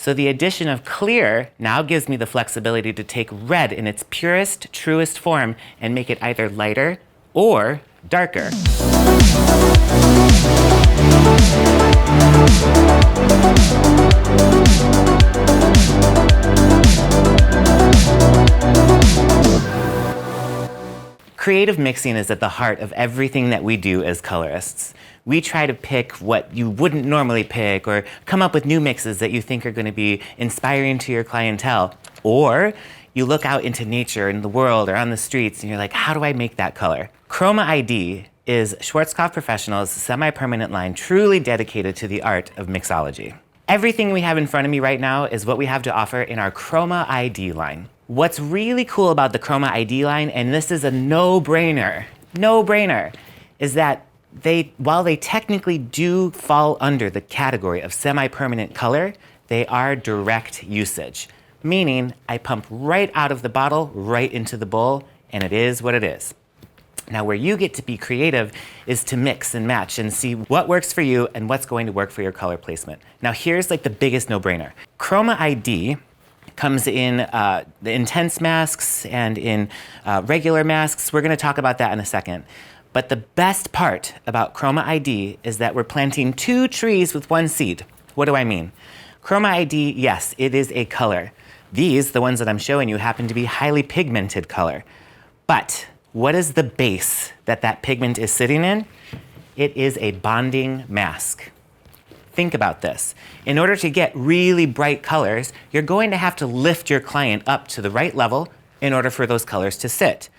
So the addition of clear now gives me the flexibility to take red in its purest, truest form and make it either lighter or darker. Creative mixing is at the heart of everything that we do as colorists. We try to pick what you wouldn't normally pick or come up with new mixes that you think are going to be inspiring to your clientele. Or you look out into nature and the world or on the streets and you're like, how do I make that color? Chroma ID is Schwarzkopf Professional's semi-permanent line truly dedicated to the art of mixology. Everything we have in front of me right now is what we have to offer in our Chroma ID line. What's really cool about the Chroma ID line, and this is a no-brainer, is that while they technically do fall under the category of semi-permanent color, they are direct usage, meaning I pump right out of the bottle, right into the bowl, and it is what it is. Now, where you get to be creative is to mix and match and see what works for you and what's going to work for your color placement. Now, here's like the biggest no-brainer. Chroma ID comes in the intense masks and in regular masks. We're gonna talk about that in a second. But the best part about Chroma ID is that we're planting 2 trees with 1 seed. What do I mean? Chroma ID, yes, it is a color. These, the ones that I'm showing you, happen to be highly pigmented color. But what is the base that pigment is sitting in? It is a bonding mask. Think about this. In order to get really bright colors, you're going to have to lift your client up to the right level in order for those colors to sit.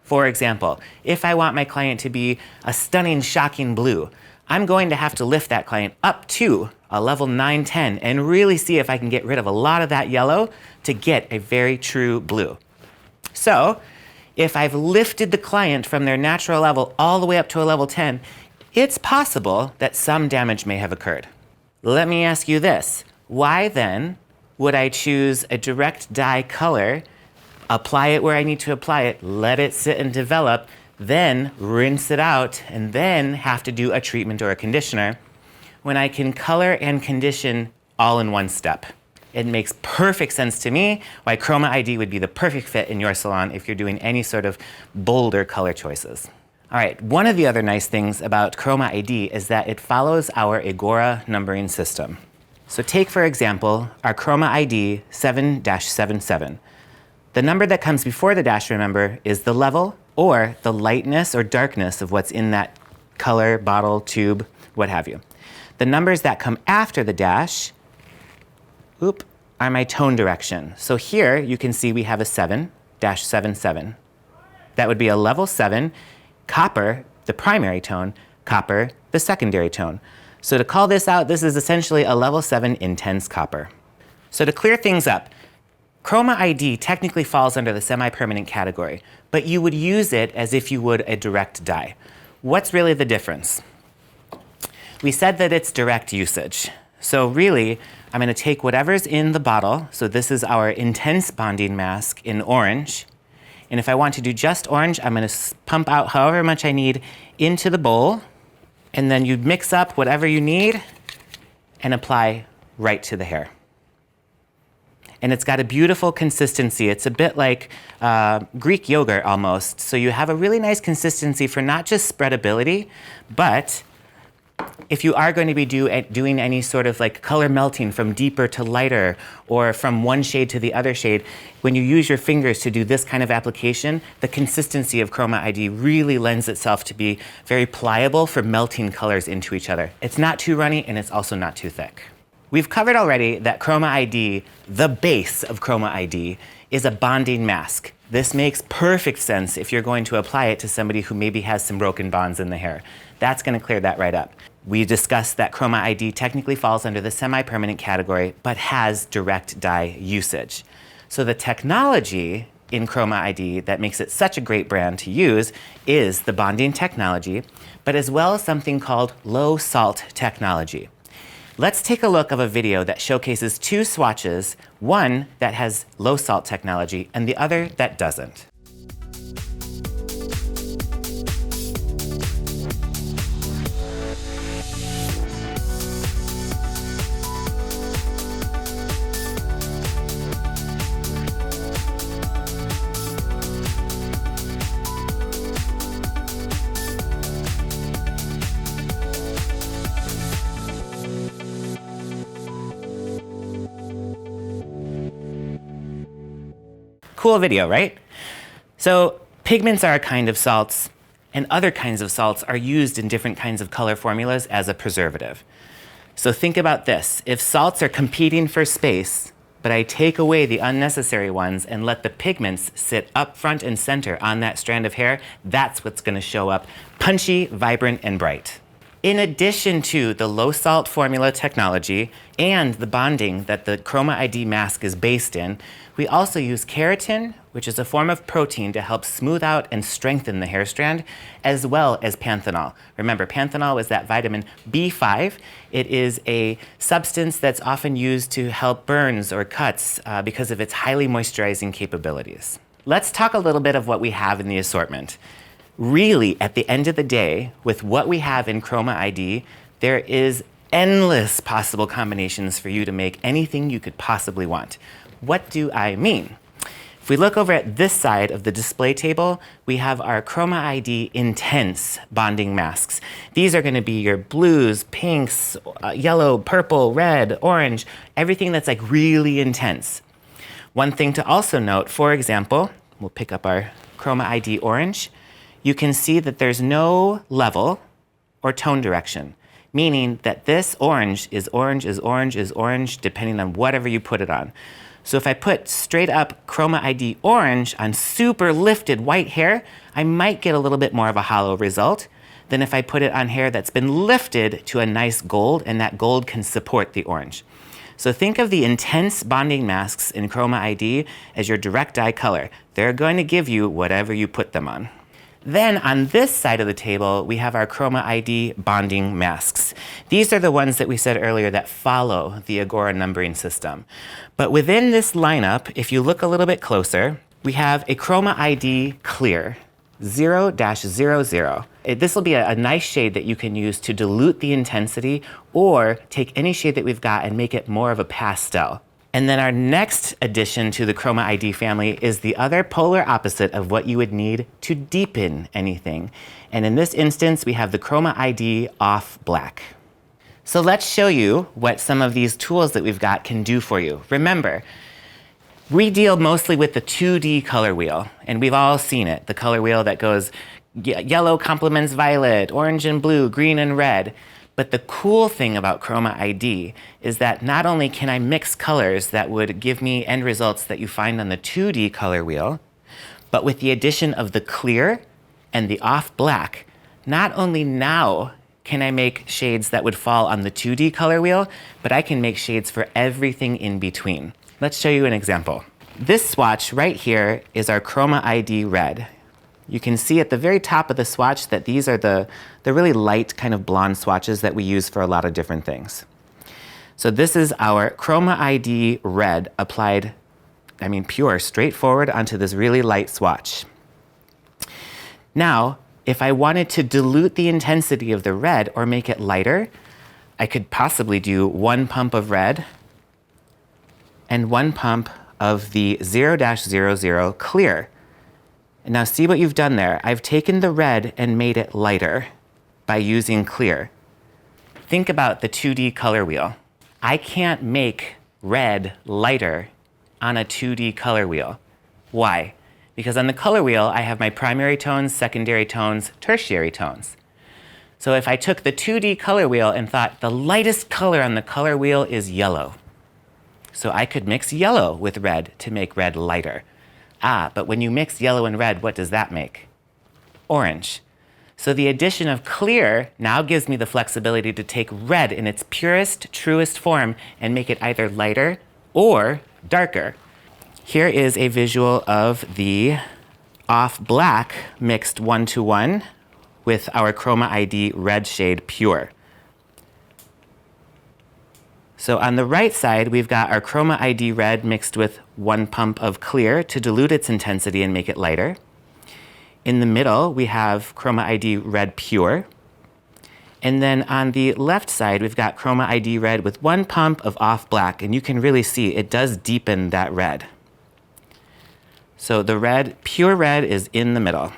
For example, if I want my client to be a stunning, shocking blue, I'm going to have to lift that client up to a level 9, 10 and really see if I can get rid of a lot of that yellow to get a very true blue. So, if I've lifted the client from their natural level all the way up to a level 10, it's possible that some damage may have occurred. Let me ask you this. Why then would I choose a direct dye color, apply it where I need to apply it, let it sit and develop, then rinse it out, and then have to do a treatment or a conditioner, when I can color and condition all in one step? It makes perfect sense to me why Chroma ID would be the perfect fit in your salon if you're doing any sort of bolder color choices. All right, one of the other nice things about Chroma ID is that it follows our Agora numbering system. So take, for example, our Chroma ID 7-77. The number that comes before the dash, remember, is the level or the lightness or darkness of what's in that color, bottle, tube, what have you. The numbers that come after the dash, are my tone direction. So here you can see we have a 7-77. That would be a level 7, copper, the primary tone, copper, the secondary tone. So to call this out, this is essentially a level 7 intense copper. So to clear things up, Chroma ID technically falls under the semi-permanent category, but you would use it as if you would a direct dye. What's really the difference? We said that it's direct usage. So really, I'm going to take whatever's in the bottle. So this is our intense bonding mask in orange. And if I want to do just orange, I'm going to pump out however much I need into the bowl. And then you mix up whatever you need and apply right to the hair. And it's got a beautiful consistency. It's a bit like Greek yogurt almost. So you have a really nice consistency for not just spreadability, but if you are going to be doing any sort of like color melting from deeper to lighter or from one shade to the other shade, when you use your fingers to do this kind of application, the consistency of Chroma ID really lends itself to be very pliable for melting colors into each other. It's not too runny and it's also not too thick. We've covered already that Chroma ID, the base of Chroma ID, is a bonding mask. This makes perfect sense if you're going to apply it to somebody who maybe has some broken bonds in the hair. That's going to clear that right up. We discussed that Chroma ID technically falls under the semi-permanent category, but has direct dye usage. So the technology in Chroma ID that makes it such a great brand to use is the bonding technology, but as well as something called low salt technology. Let's take a look of a video that showcases 2 swatches, one that has low salt technology and the other that doesn't. Cool video, right? So pigments are a kind of salts, and other kinds of salts are used in different kinds of color formulas as a preservative. So think about this. If salts are competing for space, but I take away the unnecessary ones and let the pigments sit up front and center on that strand of hair, that's what's going to show up punchy, vibrant, and bright. In addition to the low salt formula technology and the bonding that the Chroma ID mask is based in, we also use keratin, which is a form of protein to help smooth out and strengthen the hair strand, as well as panthenol. Remember, panthenol is that vitamin B5. It is a substance that's often used to help burns or cuts because of its highly moisturizing capabilities. Let's talk a little bit of what we have in the assortment. Really, at the end of the day, with what we have in Chroma ID, there is endless possible combinations for you to make anything you could possibly want. What do I mean? If we look over at this side of the display table, we have our Chroma ID Intense bonding masks. These are going to be your blues, pinks, yellow, purple, red, orange, everything that's like really intense. One thing to also note, for example, we'll pick up our Chroma ID Orange. You can see that there's no level or tone direction, meaning that this orange is orange is orange is orange depending on whatever you put it on. So if I put straight up Chroma ID Orange on super lifted white hair, I might get a little bit more of a hollow result than if I put it on hair that's been lifted to a nice gold, and that gold can support the orange. So think of the intense bonding masks in Chroma ID as your direct dye color. They're going to give you whatever you put them on. Then on this side of the table, we have our Chroma ID bonding masks. These are the ones that we said earlier that follow the Agora numbering system. But within this lineup, if you look a little bit closer, we have a Chroma ID Clear 0-00. This will be a nice shade that you can use to dilute the intensity or take any shade that we've got and make it more of a pastel. And then our next addition to the Chroma ID family is the other polar opposite of what you would need to deepen anything. And in this instance, we have the Chroma ID Off Black. So let's show you what some of these tools that we've got can do for you. Remember, we deal mostly with the 2D color wheel, and we've all seen it. The color wheel that goes yellow complements violet, orange and blue, green and red. But the cool thing about Chroma ID is that not only can I mix colors that would give me end results that you find on the 2D color wheel, but with the addition of the clear and the off black, not only now can I make shades that would fall on the 2D color wheel, but I can make shades for everything in between. Let's show you an example. This swatch right here is our Chroma ID Red. You can see at the very top of the swatch that these are the really light kind of blonde swatches that we use for a lot of different things. So this is our Chroma ID Red applied, pure, straightforward onto this really light swatch. Now, if I wanted to dilute the intensity of the red or make it lighter, I could possibly do 1 pump of red and 1 pump of the 0-00 clear. And now see what you've done there. I've taken the red and made it lighter by using clear. Think about the 2D color wheel. I can't make red lighter on a 2D color wheel. Why? Because on the color wheel, I have my primary tones, secondary tones, tertiary tones. So if I took the 2D color wheel and thought the lightest color on the color wheel is yellow, so I could mix yellow with red to make red lighter. But when you mix yellow and red, what does that make? Orange. So the addition of clear now gives me the flexibility to take red in its purest, truest form and make it either lighter or darker. Here is a visual of the off black mixed 1-to-1 with our Chroma ID Red shade Pure. So on the right side, we've got our Chroma ID Red mixed with 1 pump of clear to dilute its intensity and make it lighter. In the middle, we have Chroma ID Red Pure. And then on the left side, we've got Chroma ID Red with 1 pump of off black, and you can really see it does deepen that red. So the red, pure red, is in the middle.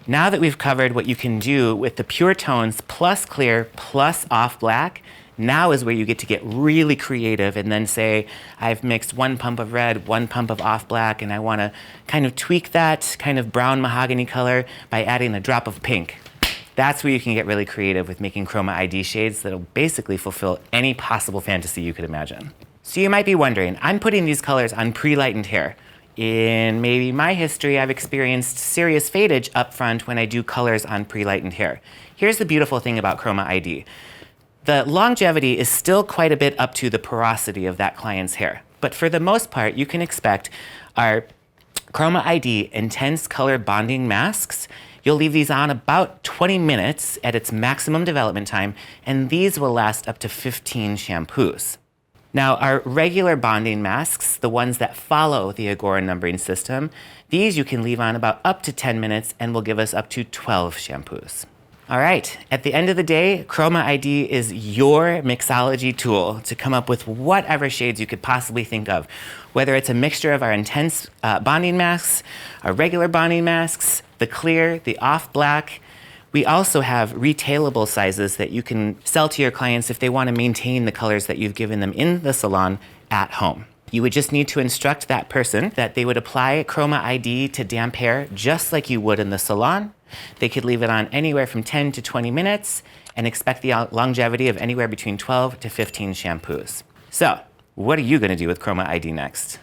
Now that we've covered what you can do with the pure tones plus clear plus off black, Now is where you get to get really creative and then say, I've mixed 1 pump of red, 1 pump of off black, and I want to kind of tweak that kind of brown mahogany color by adding a drop of pink. That's where you can get really creative with making Chroma ID shades that'll basically fulfill any possible fantasy you could imagine. So you might be wondering, I'm putting these colors on pre-lightened hair. In maybe my history, I've experienced serious fadage up front when I do colors on pre-lightened hair. Here's the beautiful thing about Chroma ID. The longevity is still quite a bit up to the porosity of that client's hair. But for the most part, you can expect our Chroma ID intense color bonding masks. You'll leave these on about 20 minutes at its maximum development time, and these will last up to 15 shampoos. Now, our regular bonding masks, the ones that follow the Agora numbering system, these you can leave on about up to 10 minutes and will give us up to 12 shampoos. All right, at the end of the day, Chroma ID is your mixology tool to come up with whatever shades you could possibly think of, whether it's a mixture of our intense bonding masks, our regular bonding masks, the clear, the off black. We also have retailable sizes that you can sell to your clients if they want to maintain the colors that you've given them in the salon at home. You would just need to instruct that person that they would apply Chroma ID to damp hair just like you would in the salon. They could leave it on anywhere from 10 to 20 minutes and expect the longevity of anywhere between 12 to 15 shampoos. So, what are you going to do with Chroma ID next?